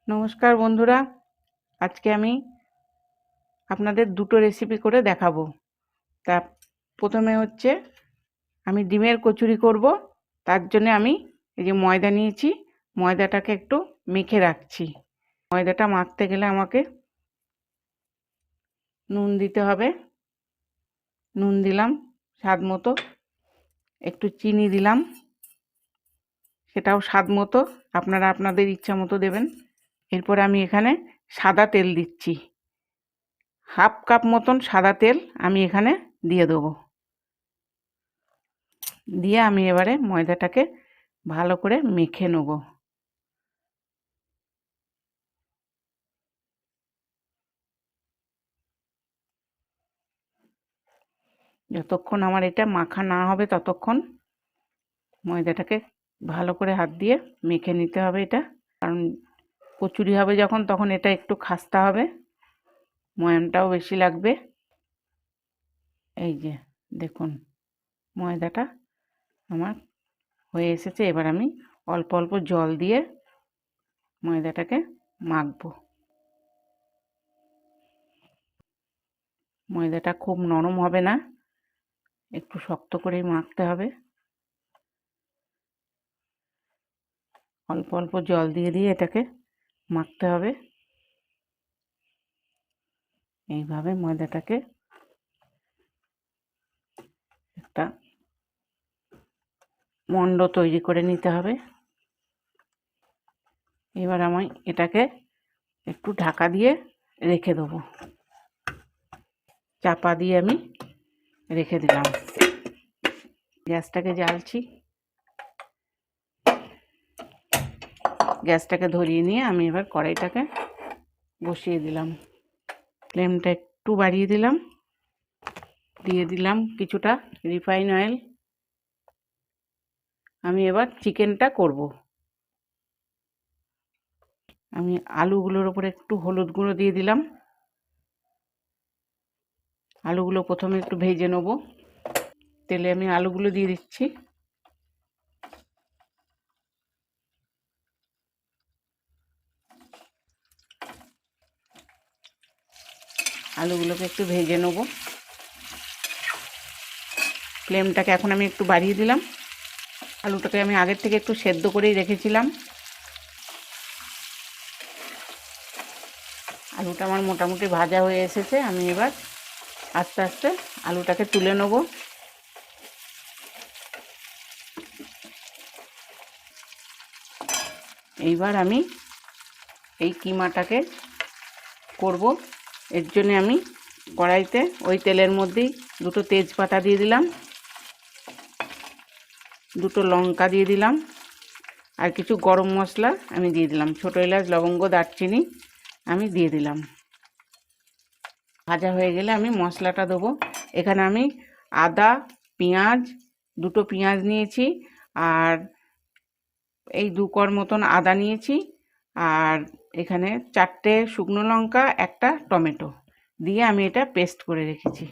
নমস্কার বন্ধুরা, আজকে আমি আপনাদের দুটো রেসিপি করে দেখাবো। তা প্রথমে হচ্ছে আমি ডিমের কচুরি করব। তার জন্য আমি এই যে ময়দা নিয়েছি, ময়দাটাকে একটু মেখে রাখছি। ময়দাটা মাখতে গেলে আমাকে নুন দিতে হবে। নুন দিলাম স্বাদ মতো, একটু চিনি দিলাম, সেটাও স্বাদ মতো, আপনারা আপনাদের ইচ্ছা মতো দেবেন। এরপর আমি এখানে সাদা তেল দিচ্ছি, হাফ কাপ মতন সাদা তেল আমি এখানে দিয়ে দেবো। দিয়ে আমি এবারে ময়দাটাকে ভালো করে মেখে নেব। যতক্ষণ আমার এটা মাখা না হবে ততক্ষণ ময়দাটাকে ভালো করে হাত দিয়ে মেখে নিতে হবে এটা। কারণ কচুরি হবে যখন, তখন এটা একটু খাস্তা হবে, ময়ানটাও বেশি লাগবে। এই যে দেখুন ময়দাটা আমার হয়ে এসেছে। এবার আমি অল্প অল্প জল দিয়ে ময়দাটাকে মাখবো। ময়দাটা খুব নরম হবে না, একটু শক্ত করেই মাখতে হবে। অল্প অল্প জল দিয়ে দিয়ে এটাকে মাখতে হবে। এইভাবে ময়দাটাকে একটা মণ্ড তৈরি করে নিতে হবে। এবার আমি এটাকে একটু ঢাকা দিয়ে রেখে দেবো। চাপা দিয়ে আমি রেখে দিলাম। গ্যাসটাকে জ্বালছি, গ্যাসটাকে ধরিয়ে নিয়ে আমি এবার কড়াইটাকে বসিয়ে দিলাম। ফ্লেমটা একটু বাড়িয়ে দিলাম, দিয়ে দিলাম কিছুটা রিফাইন অয়েল। আমি এবার চিকেনটা করব। আমি আলুগুলোর ওপরে একটু হলুদ গুঁড়ো দিয়ে দিলাম। আলুগুলো প্রথমে একটু ভেজে নেব। তেলে আমি আলুগুলো দিয়ে দিচ্ছি। আলুগুলোকে একটু ভেজে নেব। ফ্লেমটাকে এখন আমি একটু বাড়িয়ে দিলাম। আলুটাকে আমি আগের থেকে একটু সেদ্ধ করেই রেখেছিলাম। আলুটা আমার মোটামুটি ভাজা হয়ে এসেছে। আমি এবার আস্তে আস্তে আলুটাকে তুলে নেব। এইবার আমি এই কিমাটাকে করব। এর জন্য আমি কড়াইতে ওই তেলের মধ্যেই দুটো তেজপাতা দিয়ে দিলাম, দুটো লঙ্কা দিয়ে দিলাম, আর কিছু গরম মশলা আমি দিয়ে দিলাম। ছোটো এলাচ, লবঙ্গ, দারচিনি আমি দিয়ে দিলাম। ভাজা হয়ে গেলে আমি মশলাটা দেবো। এখানে আমি আদা, পেঁয়াজ, দুটো পেঁয়াজ নিয়েছি, আর এই 2 কোয়া মতন আদা নিয়েছি, আর এখানে 4টে শুকনো লঙ্কা, একটা টমেটো দিয়ে আমি এটা পেস্ট করে রেখেছি।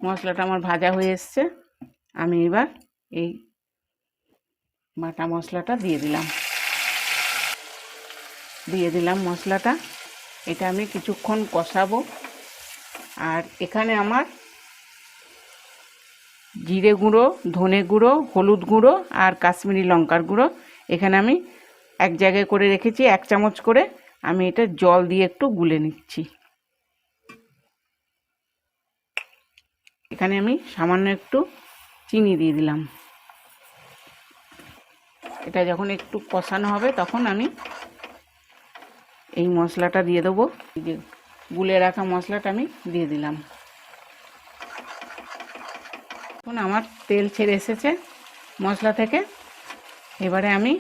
মশলাটা আমার ভাজা হয়ে এসছে। আমি এবার এই বাটা মশলাটা দিয়ে দিলাম মশলাটা। এটা আমি কিছুক্ষণ কষাবো। আর এখানে আমার জিরে গুঁড়ো, ধনে গুঁড়ো, হলুদ গুঁড়ো আর কাশ্মীরি লঙ্কার গুঁড়ো এখানে আমি এক জায়গায় করে রেখেছি, 1 চামচ করে। আমি এটা জল দিয়ে একটু গুলে নিচ্ছি। এখানে আমি সামান্য একটু চিনি দিয়ে দিলাম। এটা যখন একটু কষানো হবে তখন আমি এই মশলাটা দিয়ে দেবো। এই যে গুলে রাখা মশলাটা আমি দিয়ে দিলাম। এখন আমার তেল ছেড়ে এসেছে মশলা থেকে। এবারে আমি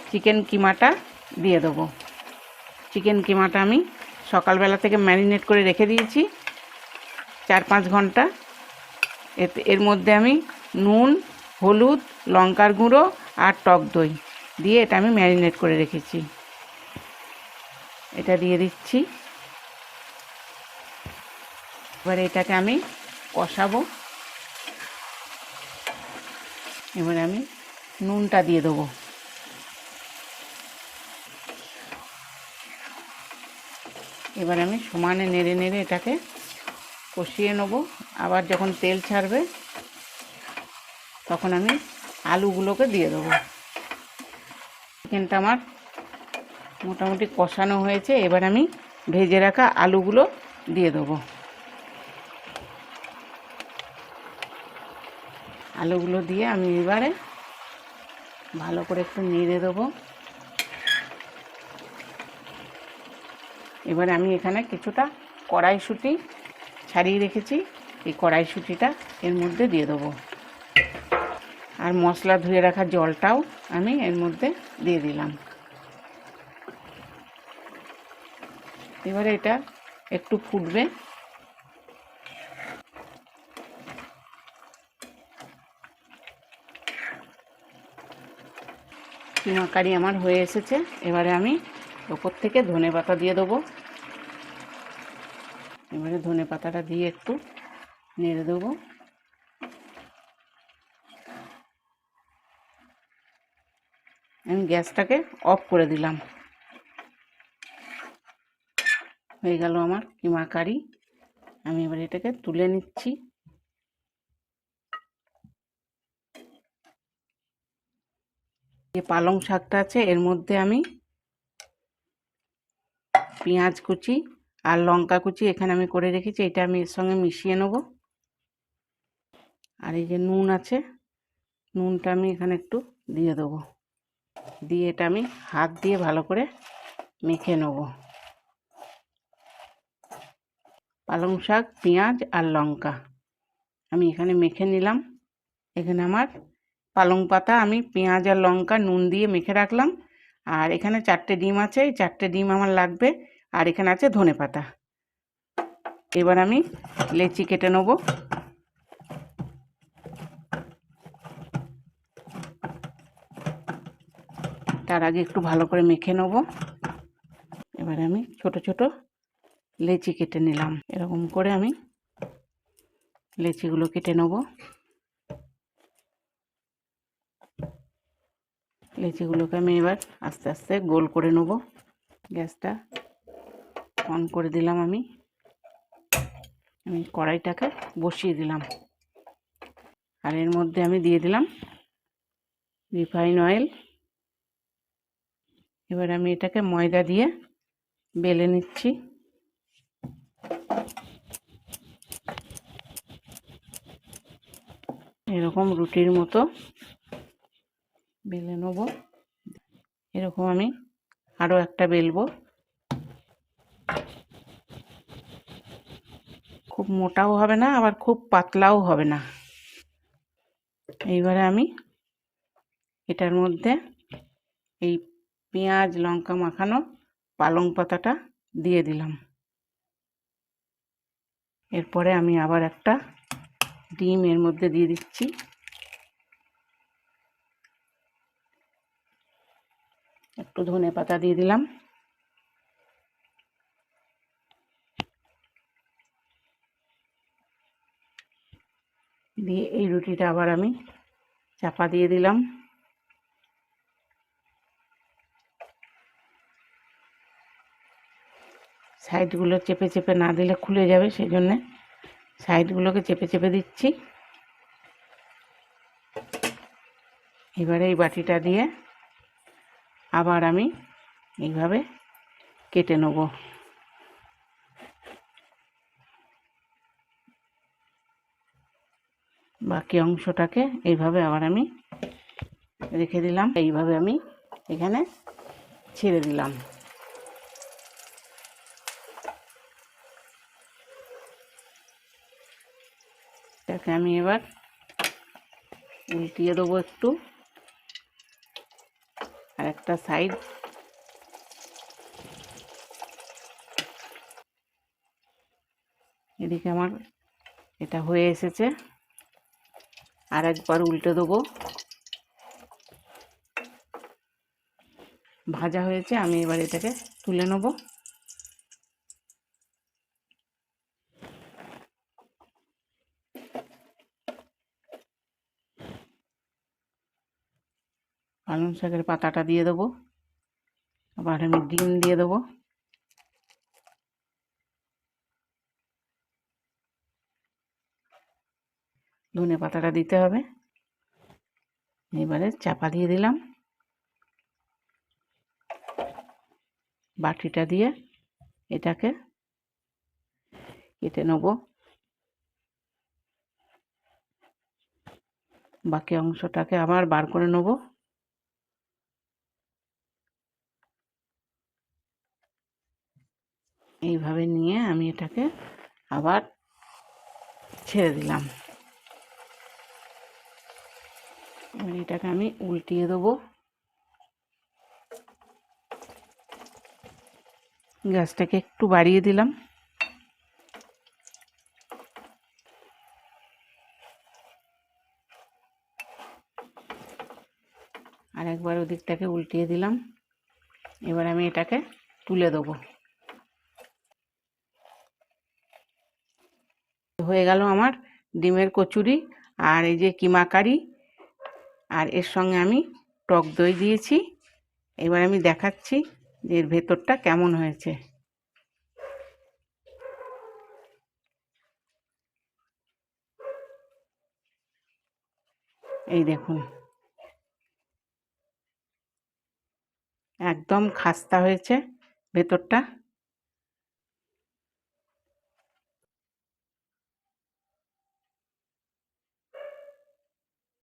চিকেন কিমাটা দিয়ে দেবো। চিকেন কিমাটা আমি সকালবেলা থেকে ম্যারিনেট করে রেখে দিয়েছি 4-5 ঘন্টা। এর মধ্যে আমি নুন, হলুদ, লঙ্কার গুঁড়ো আর টক দই দিয়ে এটা আমি ম্যারিনেট করে রেখেছি। এটা দিয়ে দিচ্ছি। এবারে এটাকে আমি কষাবো। এবারে আমি নুনটা দিয়ে দেবো। এবার আমি সমানে নেড়ে নেড়ে এটাকে কষিয়ে নেব। আবার যখন তেল ছাড়বে তখন আমি আলুগুলোকে দিয়ে দেবো। চিকেনটা আমার মোটামুটি কষানো হয়েছে, এবার আমি ভেজে রাখা আলুগুলো দিয়ে দেবো। আলুগুলো দিয়ে আমি এবারে ভালো করে একটু নেড়ে দেবো। এবারে আমি এখানে কিছুটা কড়াইশুঁটি ছাড়িয়ে রেখেছি, এই কড়াইশুঁটিটা এর মধ্যে দিয়ে দেবো। আর মশলা ধুয়ে রাখা জলটাও আমি এর মধ্যে দিয়ে দিলাম। এবারে এটা একটু ফুটবে। কিমা কারি আমার হয়ে এসেছে। এবারে আমি ওপর থেকে ধনেপাতা দিয়ে দেবো। এবারে ধনেপাতাটা দিয়ে একটু নেড়ে দেবো। আমি গ্যাসটাকে অফ করে দিলাম। হয়ে গেল আমার কিমা কারি। আমি এবার এটাকে তুলে নিচ্ছি। যে পালং শাকটা আছে এর মধ্যে আমি পেঁয়াজ কুচি আর লঙ্কা কুচি এখানে আমি করে রেখেছি, এটা আমি এর সঙ্গে মিশিয়ে নেব। আর এই যে নুন আছে, নুনটা আমি এখানে একটু দিয়ে দেবো। দিয়ে এটা আমি হাত দিয়ে ভালো করে মেখে নেব। পালং শাক, পেঁয়াজ আর লঙ্কা আমি এখানে মেখে নিলাম। এখানে আমার পালং পাতা আমি পেঁয়াজ আর লঙ্কা নুন দিয়ে মেখে রাখলাম। আর এখানে 4টে ডিম আছে, এই 4টে ডিম আমার লাগবে। আর এখানে আছে ধনেপাতা। এবার আমি লেচি কেটে নেব। তার আগে একটু ভালো করে মেখে নেব। এবারে আমি ছোট ছোট লেচি কেটে নিলাম। এরকম করে আমি লেচিগুলো কেটে নেব। লেচিগুলোকে আমি এবার আস্তে আস্তে গোল করে নেব। গ্যাসটা অন করে দিলাম। আমি কড়াইটাকে বসিয়ে দিলাম। আর এর মধ্যে আমি দিয়ে দিলাম রিফাইন অয়েল। এবার আমি এটাকে ময়দা দিয়ে বেলে নিচ্ছি। এরকম রুটির মতো বেলে নেব। এরকম আমি আরও একটা বেলবো। খুব মোটাও হবে না, আবার খুব পাতলাও হবে না। এইবারে আমি এটার মধ্যে এই পেঁয়াজ লঙ্কা মাখানো পালং পাতাটা দিয়ে দিলাম। এরপরে আমি আবার একটা ডিম এর মধ্যে দিয়ে দিচ্ছি। একটু ধনেপাতা দিয়ে দিলাম। দিয়ে এই রুটিটা আবার আমি চাপা দিয়ে দিলাম। সাইডগুলো চেপে চেপে না দিলে খুলে যাবে, সেই জন্যে সাইডগুলোকে চেপে চেপে দিচ্ছি। এবারে এই বাটিটা দিয়ে আবার আমি এইভাবে কেটে নেব। বাকি অংশটাকে এইভাবে আবার আমি রেখে দিলাম। এইভাবে আমি এখানে ছেড়ে দিলাম। এটাকে আমি এবার উল্টিয়ে দেবো একটু। আর একটা সাইড এদিকে আমার এটা হয়ে এসেছে। আর একবার উল্টে দেবো। ভাজা হয়েছে, আমি এবার এটাকে তুলে নেব। পালং শাকের পাতাটা দিয়ে দেবো। আবার আমি ডিম দিয়ে দেবো। ধনে পাতাটা দিতে হবে। এবারে চাপা দিয়ে দিলাম, বাটিটা দিয়ে এটাকে কেটে নেব। বাকি অংশটাকে আবার বার করে নেব। এইভাবে নিয়ে আমি এটাকে আবার ছেড়ে দিলাম। এবার এটাকে আমি উল্টিয়ে দেবো। গ্যাসটাকে একটু বাড়িয়ে দিলাম। আর একবার ওদিকটাকে উল্টিয়ে দিলাম। এবার আমি এটাকে তুলে দেবো। হয়ে গেল আমার ডিমের কচুরি আর এই যে কিমা কারি, আর এর সঙ্গে আমি টক দই দিয়েছি। এবার আমি দেখাচ্ছি যে এর ভেতরটা কেমন হয়েছে। এই দেখুন, একদম খাস্তা হয়েছে ভেতরটা।